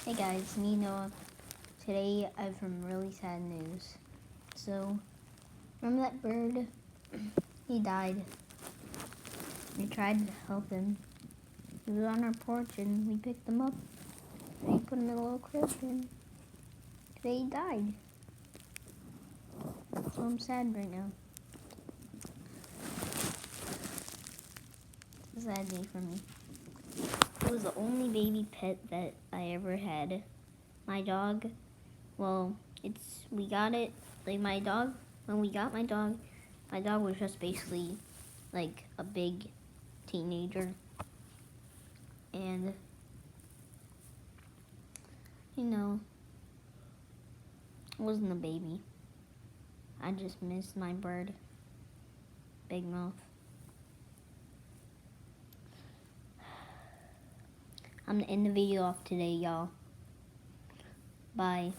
Hey guys, Nino. Today I have some really sad news. So, remember that bird? He died. We tried to help him. He was on our porch and we picked him up. And we put him in a little crib and today he died. So I'm sad right now. It's a sad day for me. It was the only baby pet that I ever had. My dog, well, we got it, like when we got my dog was just basically like a big teenager. And, it wasn't a baby. I just missed my bird. Big mouth. I'm gonna end the video off today, y'all. Bye.